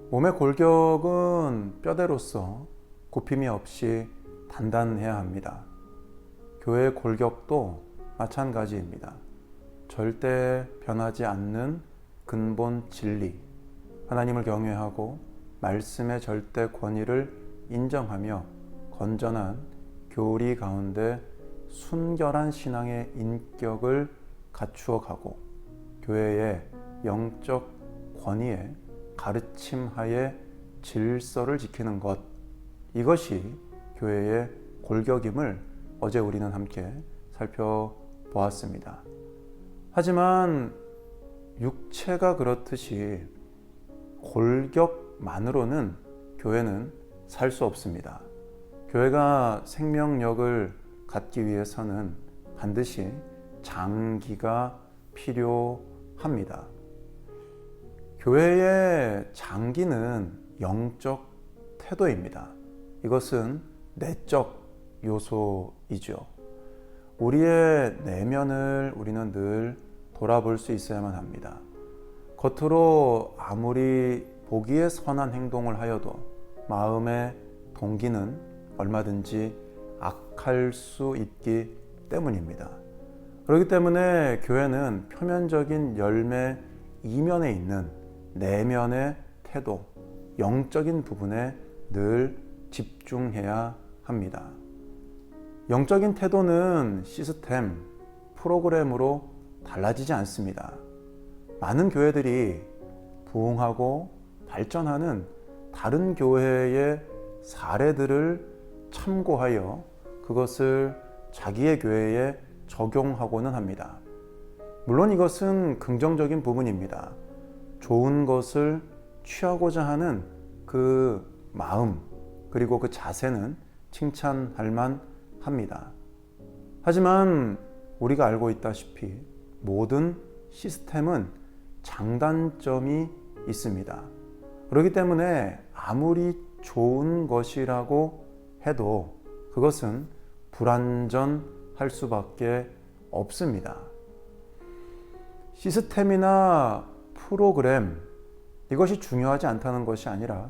몸의 골격은 뼈대로서 굽힘이 없이 단단해야 합니다. 교회의 골격도 마찬가지입니다. 절대 변하지 않는 근본 진리, 하나님을 경외하고 말씀의 절대 권위를 인정하며 건전한 교리 가운데 순결한 신앙의 인격을 갖추어 가고 교회의 영적 권위에 가르침 하에 질서를 지키는 것, 이것이 교회의 골격임을 어제 우리는 함께 살펴보았습니다. 하지만 육체가 그렇듯이 골격만으로는 교회는 살 수 없습니다. 교회가 생명력을 갖기 위해서는 반드시 장기가 필요합니다. 교회의 장기는 영적 태도입니다. 이것은 내적 요소이죠. 우리의 내면을 우리는 늘 돌아볼 수 있어야만 합니다. 겉으로 아무리 보기에 선한 행동을 하여도 마음의 동기는 얼마든지 악할 수 있기 때문입니다. 그렇기 때문에 교회는 표면적인 열매 이면에 있는 내면의 태도, 영적인 부분에 늘 집중해야 합니다. 영적인 태도는 시스템, 프로그램으로 달라지지 않습니다. 많은 교회들이 부흥하고 발전하는 다른 교회의 사례들을 참고하여 그것을 자기의 교회에 적용하고는 합니다. 물론 이것은 긍정적인 부분입니다. 좋은 것을 취하고자 하는 그 마음, 그리고 그 자세는 칭찬할 만합니다. 하지만 우리가 알고 있다시피 모든 시스템은 장단점이 있습니다. 그렇기 때문에 아무리 좋은 것이라고 해도 그것은 불완전할 수밖에 없습니다. 시스템이나 프로그램, 이것이 중요하지 않다는 것이 아니라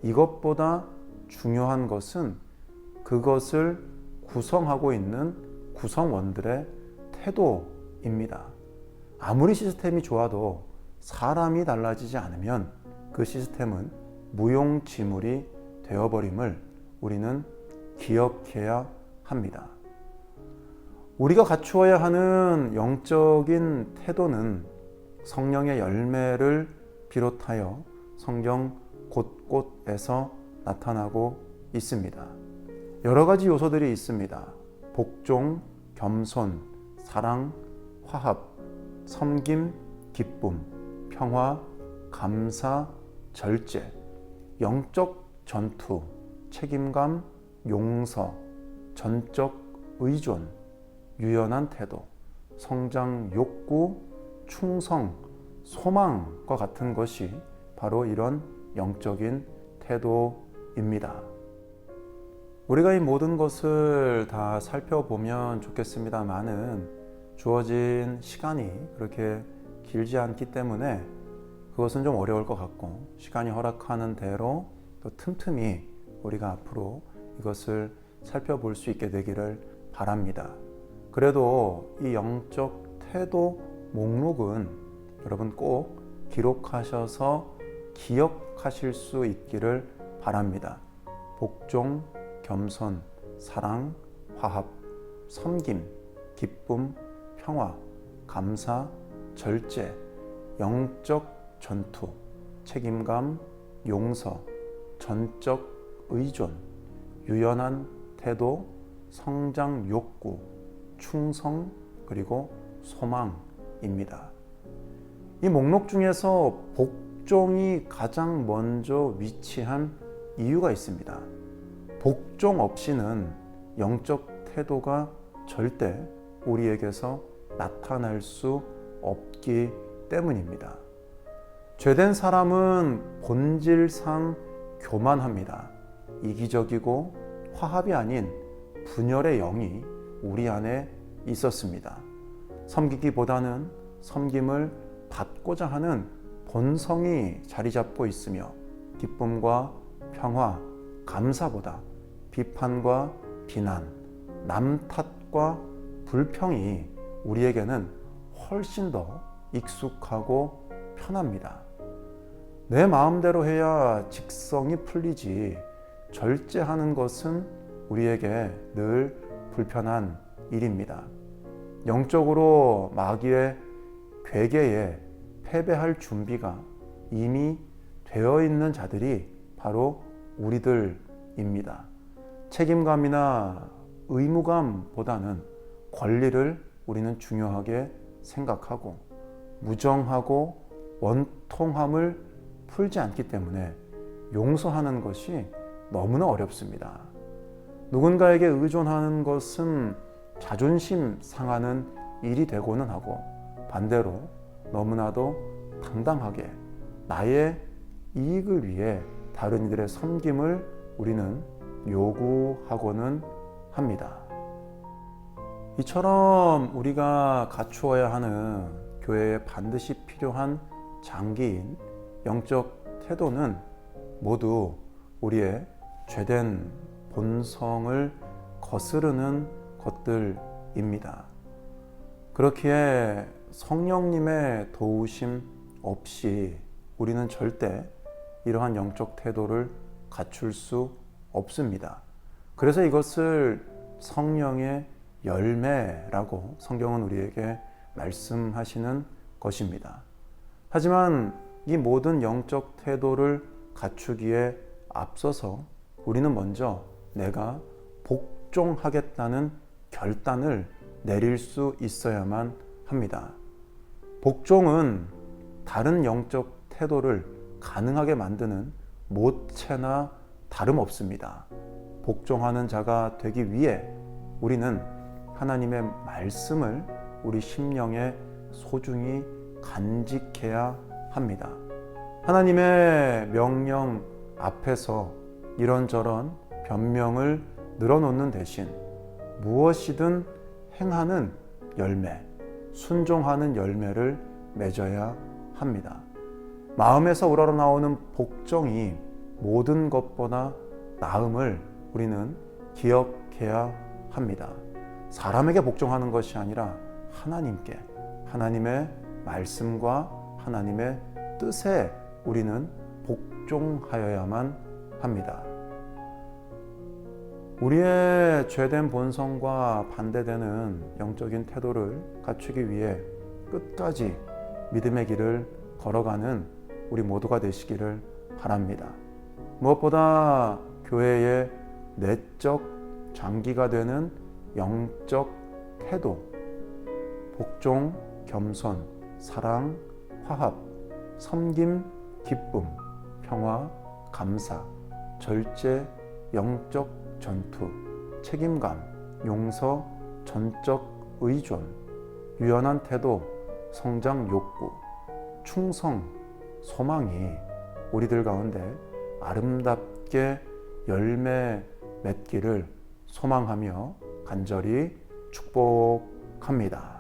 이것보다 중요한 것은 그것을 구성하고 있는 구성원들의 태도입니다. 아무리 시스템이 좋아도 사람이 달라지지 않으면 그 시스템은 무용지물이 되어버림을 우리는 기억해야 합니다. 우리가 갖추어야 하는 영적인 태도는 성령의 열매를 비롯하여 성경 곳곳에서 나타나고 있습니다. 여러 가지 요소들이 있습니다. 복종, 겸손, 사랑, 화합, 섬김, 기쁨, 평화, 감사, 절제, 영적 전투, 책임감, 용서, 전적 의존, 유연한 태도, 성장 욕구, 충성, 소망과 같은 것이 바로 이런 영적인 태도입니다. 우리가 이 모든 것을 다 살펴보면 좋겠습니다만은 주어진 시간이 그렇게 길지 않기 때문에 그것은 좀 어려울 것 같고, 시간이 허락하는 대로 또 틈틈이 우리가 앞으로 이것을 살펴볼 수 있게 되기를 바랍니다. 그래도 이 영적 태도 목록은 여러분 꼭 기록하셔서 기억하실 수 있기를 바랍니다. 복종, 겸손, 사랑, 화합, 섬김, 기쁨, 평화, 감사, 절제, 영적 전투, 책임감, 용서, 전적 의존, 유연한 태도, 성장 욕구, 충성, 그리고 소망입니다. 이 목록 중에서 복종이 가장 먼저 위치한 이유가 있습니다. 복종 없이는 영적 태도가 절대 우리에게서 나타날 수 없기 때문입니다. 죄된 사람은 본질상 교만합니다. 이기적이고 화합이 아닌 분열의 영이 우리 안에 있었습니다. 섬기기보다는 섬김을 받고자 하는 본성이 자리 잡고 있으며 기쁨과 평화, 감사보다 비판과 비난, 남 탓과 불평이 우리에게는 훨씬 더 익숙하고 편합니다. 내 마음대로 해야 직성이 풀리지 절제하는 것은 우리에게 늘 불편한 일입니다. 영적으로 마귀의 괴계에 패배할 준비가 이미 되어 있는 자들이 바로 우리들입니다. 책임감이나 의무감보다는 권리를 우리는 중요하게 생각하고 무정하고 원통함을 풀지 않기 때문에 용서하는 것이 너무나 어렵습니다. 누군가에게 의존하는 것은 자존심 상하는 일이 되고는 하고 반대로 너무나도 당당하게 나의 이익을 위해 다른 이들의 섬김을 우리는 요구하고는 합니다. 이처럼 우리가 갖추어야 하는 교회에 반드시 필요한 장기인 영적 태도는 모두 우리의 죄된 본성을 거스르는 것들입니다. 그렇기에 성령님의 도우심 없이 우리는 절대 이러한 영적 태도를 갖출 수 없습니다. 그래서 이것을 성령의 열매라고 성경은 우리에게 말씀하시는 것입니다. 하지만 이 모든 영적 태도를 갖추기에 앞서서 우리는 먼저 내가 복종하겠다는 결단을 내릴 수 있어야만 합니다. 복종은 다른 영적 태도를 가능하게 만드는 모체나 다름없습니다. 복종하는 자가 되기 위해 우리는 하나님의 말씀을 우리 심령에 소중히 간직해야 합니다. 하나님의 명령 앞에서 이런저런 변명을 늘어놓는 대신 무엇이든 행하는 열매, 순종하는 열매를 맺어야 합니다. 마음에서 우러나오는 복종이 모든 것보다 나음을 우리는 기억해야 합니다. 사람에게 복종하는 것이 아니라 하나님께, 하나님의 말씀과 하나님의 뜻에 우리는 복종하여야만 합니다. 우리의 죄된 본성과 반대되는 영적인 태도를 갖추기 위해 끝까지 믿음의 길을 걸어가는 우리 모두가 되시기를 바랍니다. 무엇보다 교회의 내적 장기가 되는 영적 태도, 복종, 겸손, 사랑, 화합, 섬김, 기쁨, 평화, 감사, 절제, 영적 전투, 책임감, 용서, 전적 의존, 유연한 태도, 성장 욕구, 충성, 소망이 우리들 가운데 아름답게 열매 맺기를 소망하며 간절히 축복합니다.